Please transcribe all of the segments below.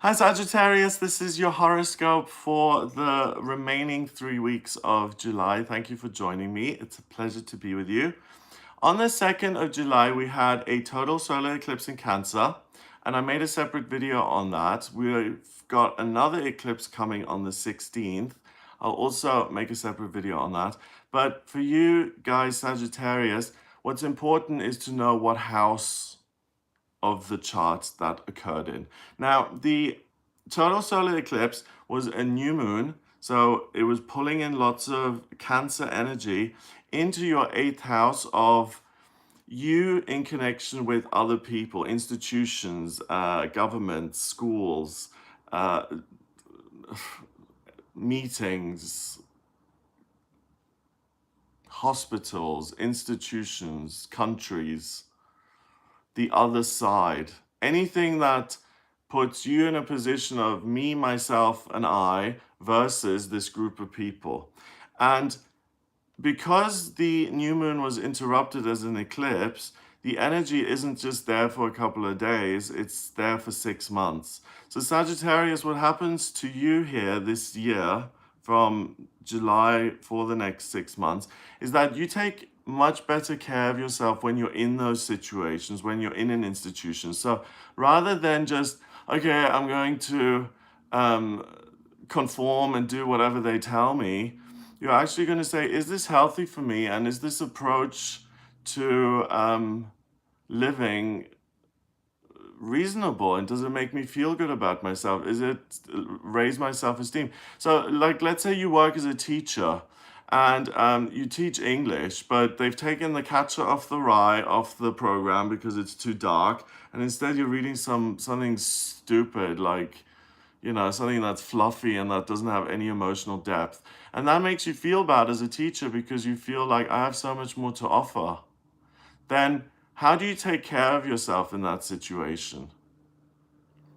Hi Sagittarius, this is your horoscope for the remaining 3 weeks of July. Thank you for joining me. It's a pleasure to be with you. On the 2nd of July, we had a total solar eclipse in Cancer, and I made a separate video on that. We've got another eclipse coming on the 16th. I'll also make a separate video on that. But for you guys, Sagittarius, what's important is to know what house of the chart that occurred in. Now, the total solar eclipse was a new moon, so it was pulling in lots of Cancer energy into your 8th house of you in connection with other people, institutions, governments, schools, uh, meetings, hospitals, institutions, countries, the other side. Anything that puts you in a position of me, myself, and I versus this group of people. And because the new moon was interrupted as an eclipse, the energy isn't just there for a couple of days, it's there for 6 months. So Sagittarius, what happens to you here this year from July for the next 6 months is that you take much better care of yourself when you're in those situations, when you're in an institution. So rather than just, okay, I'm going to conform and do whatever they tell me, you're actually going to say, is this healthy for me? And is this approach to living reasonable? And does it make me feel good about myself? Is it raise my self-esteem? So like, let's say you work as a teacher and you teach English, but they've taken the catcher off the rye off the program because it's too dark. And instead you're reading something stupid like, you know, something that's fluffy and that doesn't have any emotional depth. And that makes you feel bad as a teacher because you feel like I have so much more to offer. Then how do you take care of yourself in that situation?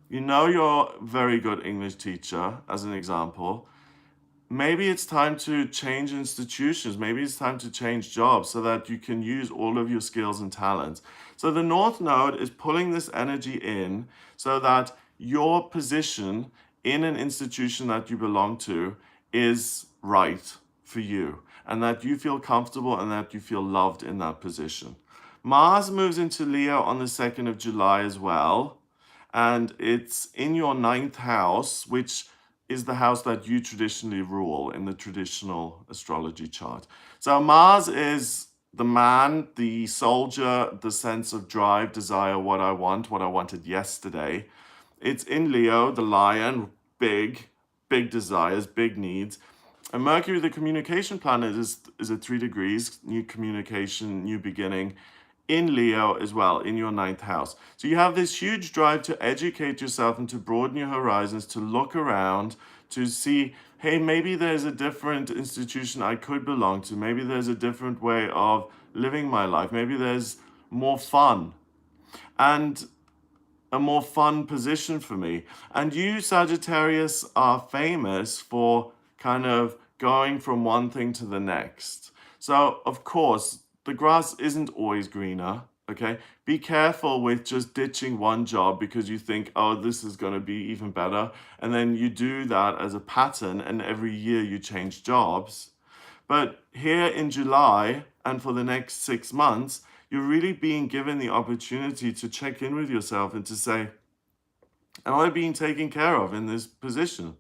You know you're a very good English teacher, as an example. Maybe it's time to change institutions. Maybe it's time to change jobs so that you can use all of your skills and talents. So the North Node is pulling this energy in so that your position in an institution that you belong to is right for you and that you feel comfortable and that you feel loved in that position. Mars moves into Leo on the 2nd of July as well, and it's in your 9th house, which is the house that you traditionally rule in the traditional astrology chart. So Mars is the man, the soldier, the sense of drive, desire, what I wanted yesterday. It's in Leo, the lion, big desires, big needs. And Mercury, the communication planet, is at 3 degrees, new communication, new beginning, in Leo as well, in your 9th house. So you have this huge drive to educate yourself and to broaden your horizons, to look around, to see, hey, maybe there's a different institution I could belong to. Maybe there's a different way of living my life. Maybe there's more fun and a more fun position for me. And you, Sagittarius, are famous for kind of going from one thing to the next. So, of course, the grass isn't always greener, okay? Be careful with just ditching one job because you think, oh, this is going to be even better. And then you do that as a pattern, and every year you change jobs. But here in July and for the next 6 months, you're really being given the opportunity to check in with yourself and to say, am I being taken care of in this position?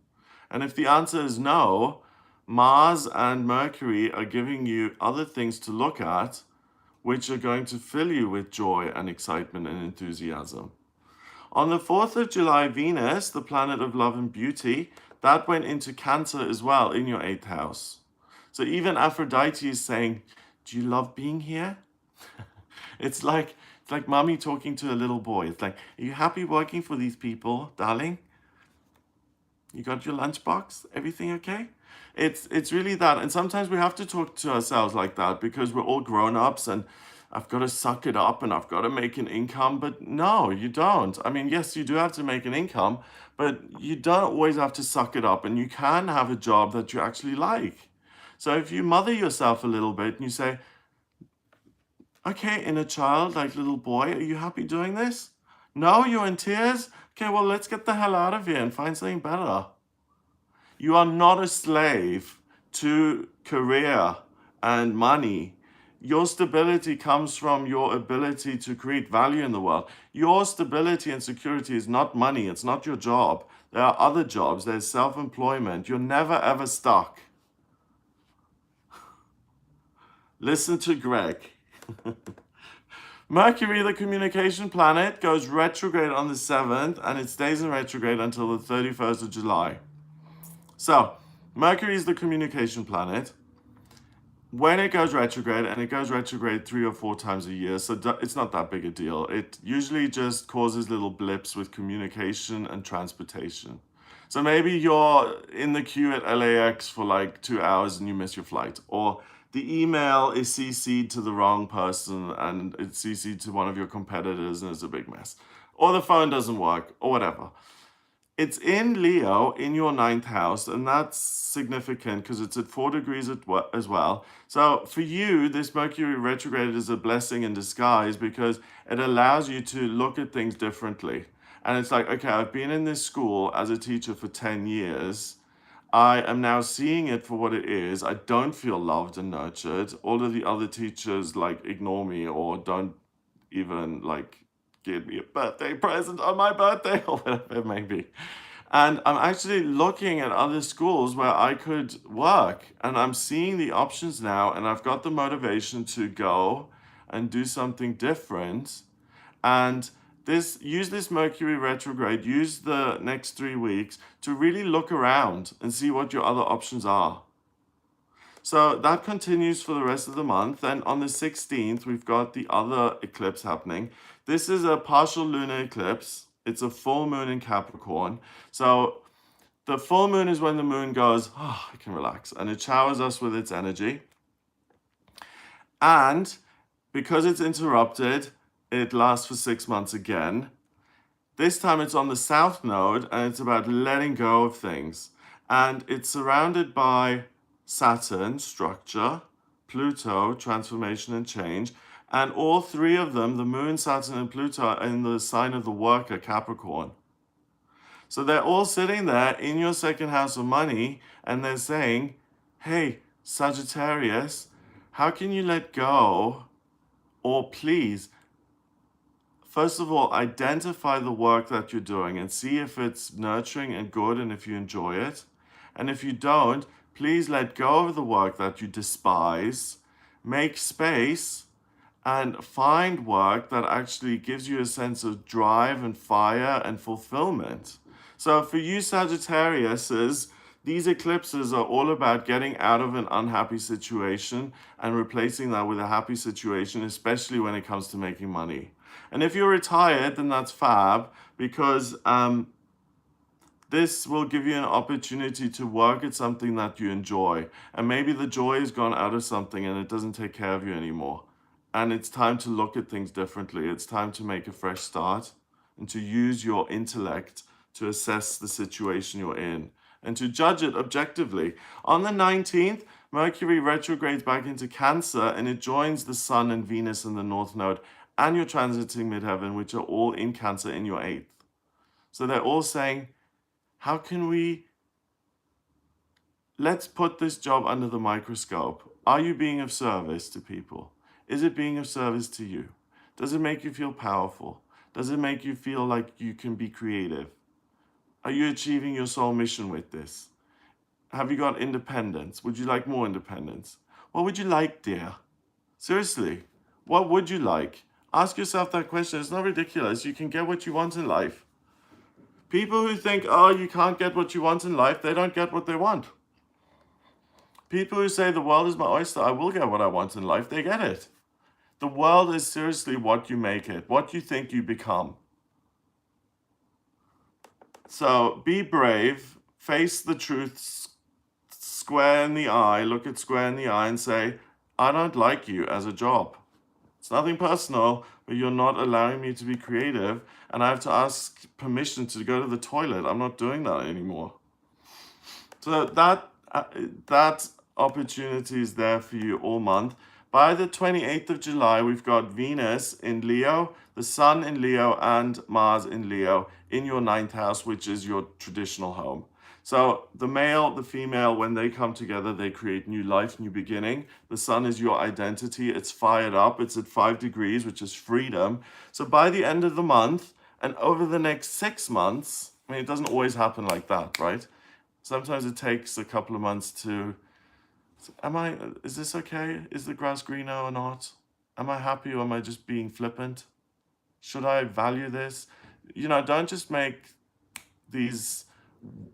And if the answer is no, Mars and Mercury are giving you other things to look at, which are going to fill you with joy and excitement and enthusiasm. On the 4th of July, Venus, the planet of love and beauty, that went into Cancer as well in your 8th house. So even Aphrodite is saying, do you love being here? It's like mommy talking to a little boy. It's like, are you happy working for these people, darling? You got your lunchbox? Everything okay? It's really that. And sometimes we have to talk to ourselves like that because we're all grown-ups and I've got to suck it up and I've got to make an income. But no, you don't. I mean, yes, you do have to make an income, but you don't always have to suck it up, and you can have a job that you actually like. So if you mother yourself a little bit and you say, okay, inner child, like little boy, are you happy doing this? No, you're in tears? Okay, well, let's get the hell out of here and find something better. You are not a slave to career and money. Your stability comes from your ability to create value in the world. Your stability and security is not money. It's not your job. There are other jobs. There's self-employment. You're never, ever stuck. Listen to Greg. Mercury, the communication planet, goes retrograde on the 7th, and it stays in retrograde until the 31st of July. So, Mercury is the communication planet. When it goes retrograde, and it goes retrograde 3 or 4 times a year, so it's not that big a deal. It usually just causes little blips with communication and transportation. So maybe you're in the queue at LAX for like 2 hours and you miss your flight, or the email is CC'd to the wrong person and it's CC'd to one of your competitors and it's a big mess, or the phone doesn't work, or whatever. It's in Leo in your 9th house, and that's significant because it's at 4 degrees as well. So for you, this Mercury retrograde is a blessing in disguise because it allows you to look at things differently. And it's like, okay, I've been in this school as a teacher for 10 years. I am now seeing it for what it is. I don't feel loved and nurtured. All of the other teachers like ignore me or don't even like give me a birthday present on my birthday or whatever it may be. And I'm actually looking at other schools where I could work, and I'm seeing the options now, and I've got the motivation to go and do something different. And use this Mercury retrograde, use the next 3 weeks to really look around and see what your other options are. So that continues for the rest of the month. Then on the 16th, we've got the other eclipse happening. This is a partial lunar eclipse. It's a full moon in Capricorn. So the full moon is when the moon goes, oh, I can relax, and it showers us with its energy. And because it's interrupted, it lasts for 6 months again. This time it's on the south node, and it's about letting go of things. And it's surrounded by Saturn, structure, Pluto, transformation and change, and all 3 of them, the moon, Saturn, and Pluto, are in the sign of the worker, Capricorn. So they're all sitting there in your 2nd house of money, and they're saying, hey, Sagittarius, how can you let go? Or please, first of all, identify the work that you're doing and see if it's nurturing and good and if you enjoy it. And if you don't, please let go of the work that you despise, make space, and find work that actually gives you a sense of drive and fire and fulfillment. So for you Sagittariuses, these eclipses are all about getting out of an unhappy situation and replacing that with a happy situation, especially when it comes to making money. And if you're retired, then that's fab, because this will give you an opportunity to work at something that you enjoy. And maybe the joy has gone out of something and it doesn't take care of you anymore. And it's time to look at things differently. It's time to make a fresh start and to use your intellect to assess the situation you're in and to judge it objectively. On the 19th, Mercury retrogrades back into Cancer, and it joins the Sun and Venus in the North Node and your transiting midheaven, which are all in Cancer in your 8th. So they're all saying, how can let's put this job under the microscope. Are you being of service to people? Is it being of service to you? Does it make you feel powerful? Does it make you feel like you can be creative? Are you achieving your soul mission with this? Have you got independence? Would you like more independence? What would you like, dear? Seriously, what would you like? Ask yourself that question. It's not ridiculous. You can get what you want in life. People who think, oh, you can't get what you want in life, they don't get what they want. People who say the world is my oyster, I will get what I want in life, they get it. The world is seriously what you make it, what you think you become. So be brave, face the truth square in the eye, look it square in the eye and say, I don't like you as a job. It's nothing personal, but you're not allowing me to be creative, and I have to ask permission to go to the toilet. I'm not doing that anymore. So that opportunity is there for you all month. By the 28th of July, we've got Venus in Leo, the Sun in Leo, and Mars in Leo in your ninth house, which is your traditional home. So the male, the female, when they come together, they create new life, new beginning. The Sun is your identity. It's fired up. It's at 5 degrees, which is freedom. So by the end of the month and over the next 6 months, I mean, it doesn't always happen like that, right? Sometimes it takes a couple of months to, is this okay? Is the grass greener or not? Am I happy or am I just being flippant? Should I value this? You know, don't just make these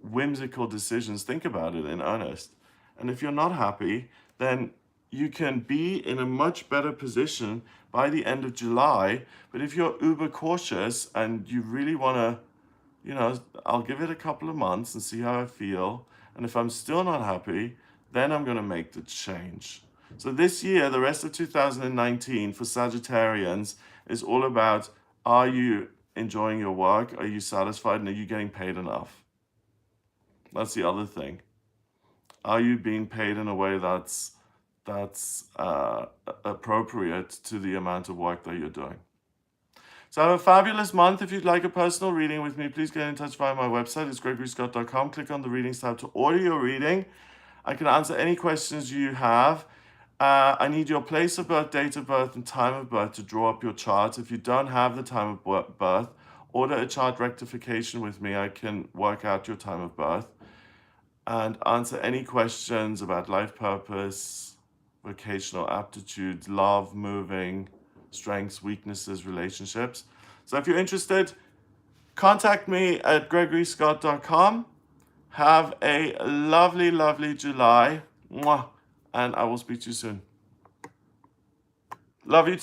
whimsical decisions. Think about it in earnest. And if you're not happy, then you can be in a much better position by the end of July. But if you're uber cautious and you really want to, you know, I'll give it a couple of months and see how I feel. And if I'm still not happy, then I'm going to make the change. So this year, the rest of 2019 for Sagittarians is all about, are you enjoying your work? Are you satisfied? And are you getting paid enough? That's the other thing. Are you being paid in a way that's appropriate to the amount of work that you're doing? So have a fabulous month. If you'd like a personal reading with me, please get in touch via my website. It's gregoryscott.com. Click on the readings tab to order your reading. I can answer any questions you have. I need your place of birth, date of birth, and time of birth to draw up your chart. If you don't have the time of birth, order a chart rectification with me. I can work out your time of birth and answer any questions about life purpose, vocational aptitudes, love, moving, strengths, weaknesses, relationships. So if you're interested, contact me at gregoryscott.com. Have a lovely, lovely July. Mwah. And I will speak to you soon. Love you too.